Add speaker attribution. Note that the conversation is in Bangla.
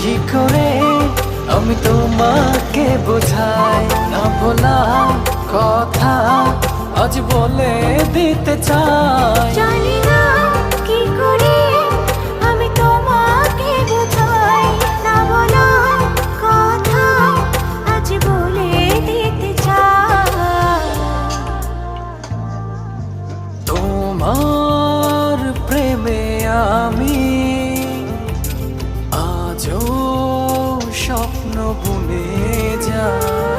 Speaker 1: কি করে আমি তোমাকে বোঝাই, না বলা কথা আজ বলে দিতে চাই।
Speaker 2: জানি না কি করে আমি তোমাকে বোঝাই, না বলা কথা আজ বলে দিতে চাই।
Speaker 1: তোমার প্রেমে আমি আজও স্বপ্ন বুনে যাই।